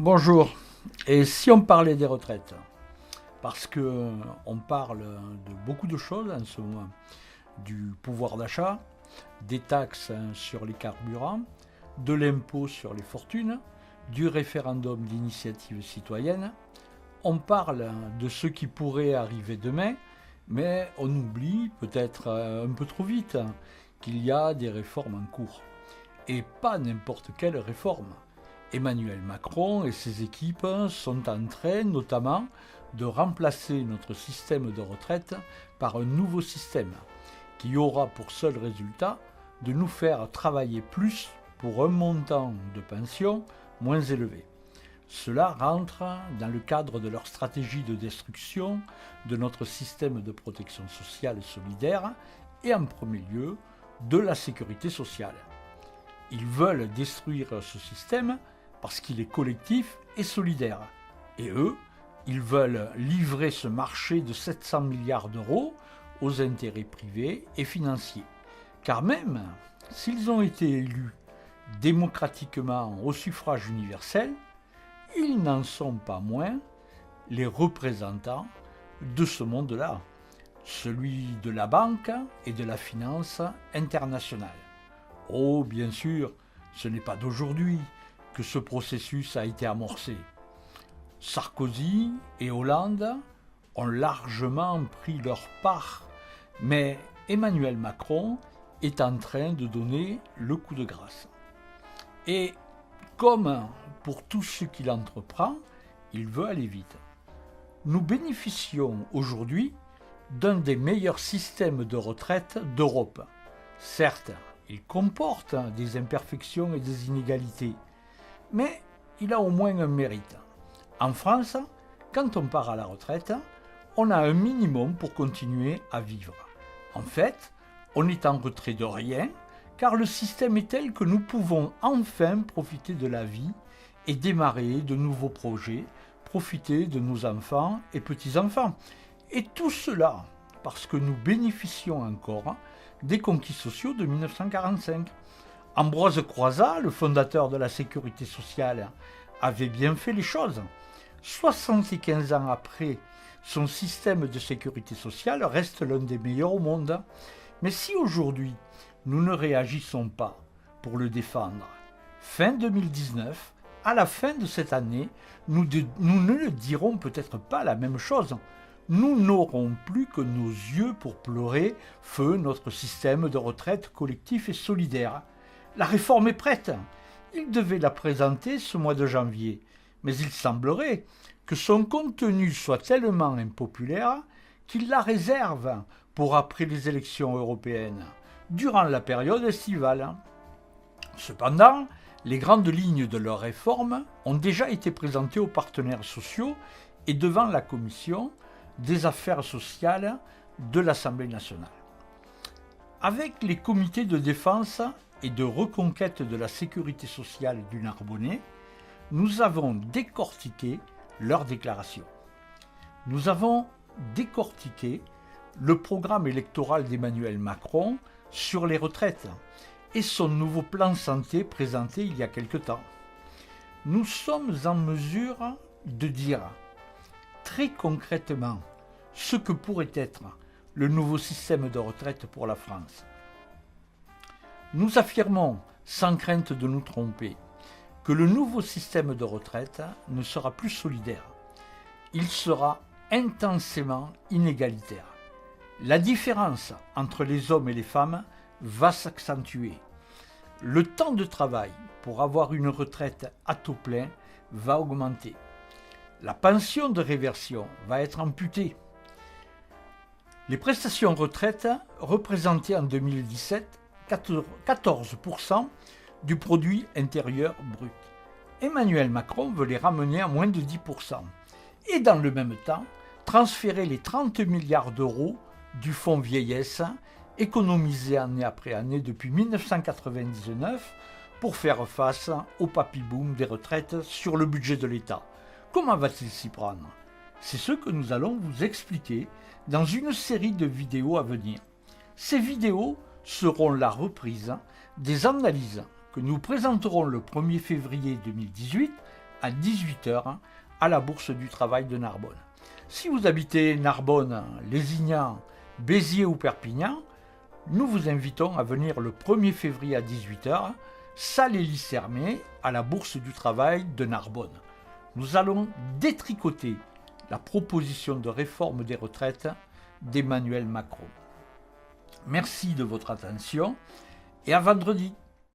Bonjour. Et si on parlait des retraites? Parce que on parle de beaucoup de choses en ce moment. Du pouvoir d'achat, des taxes sur les carburants, de l'impôt sur les fortunes, du référendum d'initiative citoyenne. On parle de ce qui pourrait arriver demain, mais on oublie peut-être un peu trop vite qu'il y a des réformes en cours. Et pas n'importe quelle réforme. Emmanuel Macron et ses équipes sont en train notamment de remplacer notre système de retraite par un nouveau système qui aura pour seul résultat de nous faire travailler plus pour un montant de pension moins élevé. Cela rentre dans le cadre de leur stratégie de destruction de notre système de protection sociale solidaire et en premier lieu de la sécurité sociale. Ils veulent détruire ce système parce qu'il est collectif et solidaire. Et eux, ils veulent livrer ce marché de 700 milliards d'euros aux intérêts privés et financiers. Car même s'ils ont été élus démocratiquement au suffrage universel, ils n'en sont pas moins les représentants de ce monde-là, celui de la banque et de la finance internationale. Oh, bien sûr, ce n'est pas d'aujourd'hui que ce processus a été amorcé. Sarkozy et Hollande ont largement pris leur part, mais Emmanuel Macron est en train de donner le coup de grâce. Et comme pour tout ce qu'il entreprend, il veut aller vite. Nous bénéficions aujourd'hui d'un des meilleurs systèmes de retraite d'Europe. Certes, il comporte des imperfections et des inégalités, mais il a au moins un mérite. En France, quand on part à la retraite, on a un minimum pour continuer à vivre. En fait, on est en retrait de rien, car le système est tel que nous pouvons enfin profiter de la vie et démarrer de nouveaux projets, profiter de nos enfants et petits-enfants. Et tout cela parce que nous bénéficions encore des conquis sociaux de 1945. Ambroise Croizat, le fondateur de la sécurité sociale, avait bien fait les choses. 75 ans après, son système de sécurité sociale reste l'un des meilleurs au monde. Mais si aujourd'hui, nous ne réagissons pas pour le défendre, fin 2019, à la fin de cette année, nous ne dirons peut-être pas la même chose. Nous n'aurons plus que nos yeux pour pleurer feu notre système de retraite collectif et solidaire. La réforme est prête. Il devait la présenter ce mois de janvier. Mais il semblerait que son contenu soit tellement impopulaire qu'il la réserve pour après les élections européennes, durant la période estivale. Cependant, les grandes lignes de leur réforme ont déjà été présentées aux partenaires sociaux et devant la Commission des affaires sociales de l'Assemblée nationale. Avec les comités de défense et de reconquête de la sécurité sociale du Narbonnais, nous avons décortiqué leurs déclarations. Nous avons décortiqué le programme électoral d'Emmanuel Macron sur les retraites et son nouveau plan santé présenté il y a quelque temps. Nous sommes en mesure de dire très concrètement ce que pourrait être le nouveau système de retraite pour la France. Nous affirmons, sans crainte de nous tromper, que le nouveau système de retraite ne sera plus solidaire. Il sera intensément inégalitaire. La différence entre les hommes et les femmes va s'accentuer. Le temps de travail pour avoir une retraite à taux plein va augmenter. La pension de réversion va être amputée. Les prestations retraite représentaient en 2017 14% du produit intérieur brut. Emmanuel Macron veut les ramener à moins de 10%. Et dans le même temps, transférer les 30 milliards d'euros du fonds vieillesse économisés année après année depuis 1999 pour faire face au papy-boom des retraites sur le budget de l'État. Comment va-t-il s'y prendre? C'est ce que nous allons vous expliquer dans une série de vidéos à venir. Ces vidéos seront la reprise des analyses que nous présenterons le 1er février 2018 à 18 h à la Bourse du Travail de Narbonne. Si vous habitez Narbonne, Lézignan, Béziers ou Perpignan, nous vous invitons à venir le 1er février à 18 h, salle Élie-Sermet, à la Bourse du Travail de Narbonne. Nous allons détricoter la proposition de réforme des retraites d'Emmanuel Macron. Merci de votre attention et à vendredi.